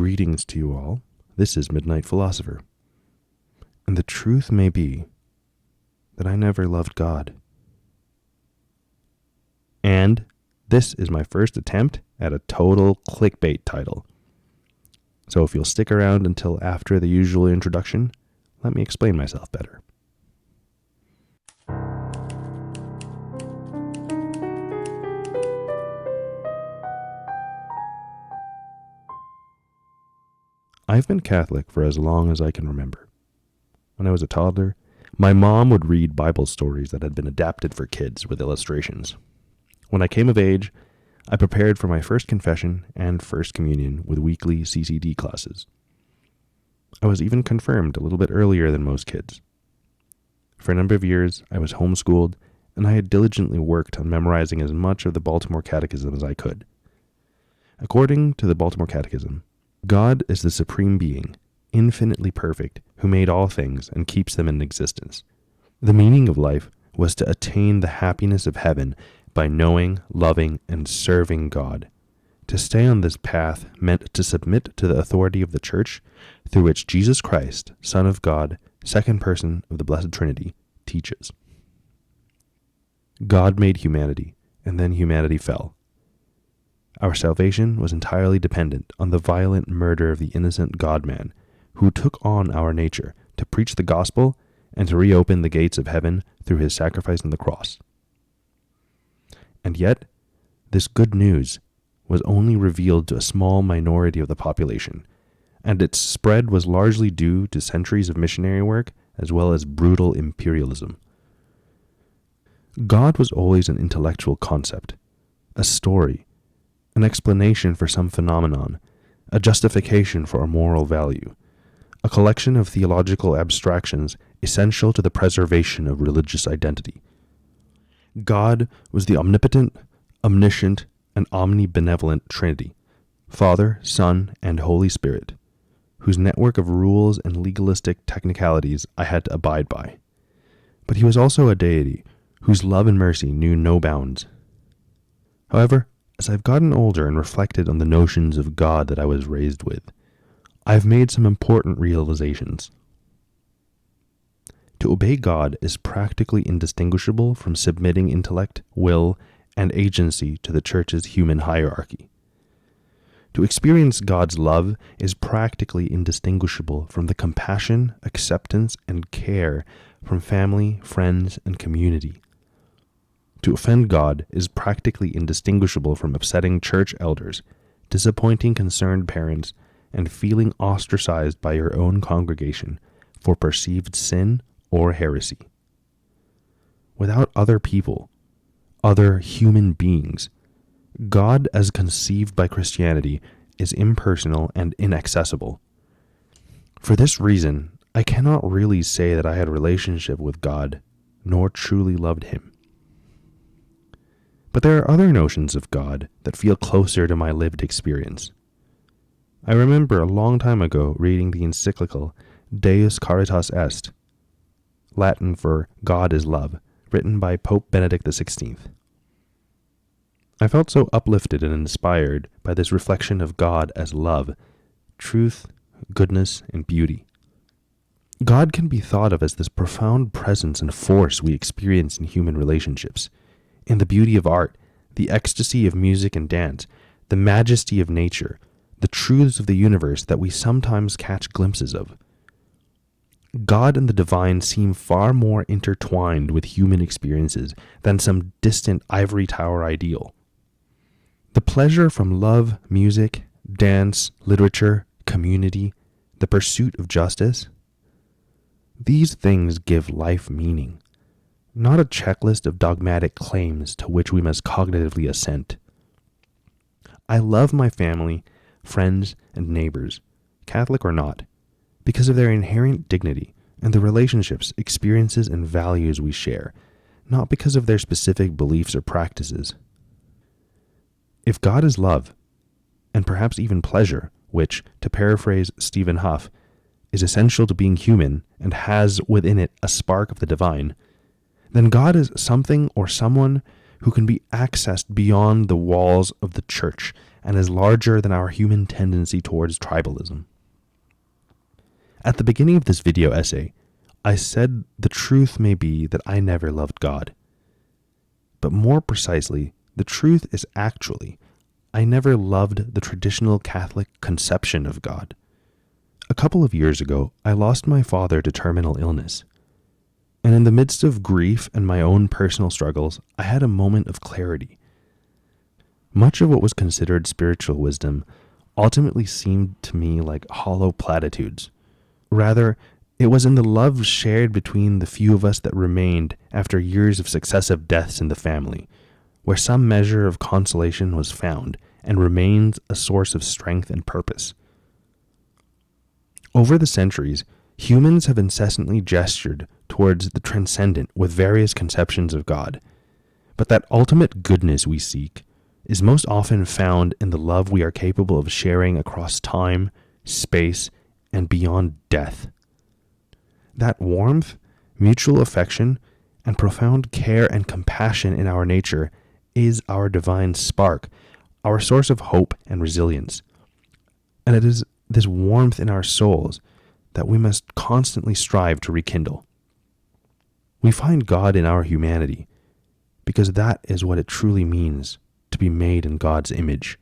Greetings to you all. This is Midnight Philosopher. And the truth may be that I never loved God. And this is my first attempt at a total clickbait title. So if you'll stick around until after the usual introduction, let me explain myself better. I've been Catholic for as long as I can remember. When I was a toddler, my mom would read Bible stories that had been adapted for kids with illustrations. When I came of age, I prepared for my first confession and first communion with weekly CCD classes. I was even confirmed a little bit earlier than most kids. For a number of years, I was homeschooled, and I had diligently worked on memorizing as much of the Baltimore Catechism as I could. According to the Baltimore Catechism, God is the supreme being, infinitely perfect, who made all things and keeps them in existence. The meaning of life was to attain the happiness of heaven by knowing, loving, and serving God. To stay on this path meant to submit to the authority of the Church, through which Jesus Christ, Son of God, second person of the Blessed Trinity, teaches. God made humanity, and then humanity fell. Our salvation was entirely dependent on the violent murder of the innocent God-man, who took on our nature to preach the gospel and to reopen the gates of heaven through his sacrifice on the cross. And yet, this good news was only revealed to a small minority of the population, and its spread was largely due to centuries of missionary work as well as brutal imperialism. God was always an intellectual concept, a story, an explanation for some phenomenon, a justification for a moral value, a collection of theological abstractions essential to the preservation of religious identity. God was the omnipotent, omniscient, and omnibenevolent Trinity, Father, Son, and Holy Spirit, whose network of rules and legalistic technicalities I had to abide by. But he was also a deity whose love and mercy knew no bounds. However, as I've gotten older and reflected on the notions of God that I was raised with, I've made some important realizations. To obey God is practically indistinguishable from submitting intellect, will, and agency to the Church's human hierarchy. To experience God's love is practically indistinguishable from the compassion, acceptance, and care from family, friends, and community. To offend God is practically indistinguishable from upsetting church elders, disappointing concerned parents, and feeling ostracized by your own congregation for perceived sin or heresy. Without other people, other human beings, God as conceived by Christianity is impersonal and inaccessible. For this reason, I cannot really say that I had a relationship with God, nor truly loved him. But there are other notions of God that feel closer to my lived experience. I remember a long time ago reading the encyclical Deus Caritas Est, Latin for God is Love, written by Pope Benedict XVI. I felt so uplifted and inspired by this reflection of God as love, truth, goodness, and beauty. God can be thought of as this profound presence and force we experience in human relationships, in the beauty of art, the ecstasy of music and dance, the majesty of nature, the truths of the universe that we sometimes catch glimpses of. God and the divine seem far more intertwined with human experiences than some distant ivory tower ideal. The pleasure from love, music, dance, literature, community, the pursuit of justice, these things give life meaning, not a checklist of dogmatic claims to which we must cognitively assent. I love my family, friends, and neighbors, Catholic or not, because of their inherent dignity and the relationships, experiences, and values we share, not because of their specific beliefs or practices. If God is love, and perhaps even pleasure, which, to paraphrase Stephen Huff, is essential to being human and has within it a spark of the divine, then God is something or someone who can be accessed beyond the walls of the church and is larger than our human tendency towards tribalism. At the beginning of this video essay, I said the truth may be that I never loved God. But more precisely, the truth is actually, I never loved the traditional Catholic conception of God. A couple of years ago, I lost my father to terminal illness. And in the midst of grief and my own personal struggles, I had a moment of clarity. Much of what was considered spiritual wisdom ultimately seemed to me like hollow platitudes. Rather, it was in the love shared between the few of us that remained after years of successive deaths in the family, where some measure of consolation was found and remains a source of strength and purpose. Over the centuries, humans have incessantly gestured towards the transcendent with various conceptions of God, but that ultimate goodness we seek is most often found in the love we are capable of sharing across time, space, and beyond death. That warmth, mutual affection, and profound care and compassion in our nature is our divine spark, our source of hope and resilience. And it is this warmth in our souls that we must constantly strive to rekindle. We find God in our humanity because that is what it truly means to be made in God's image.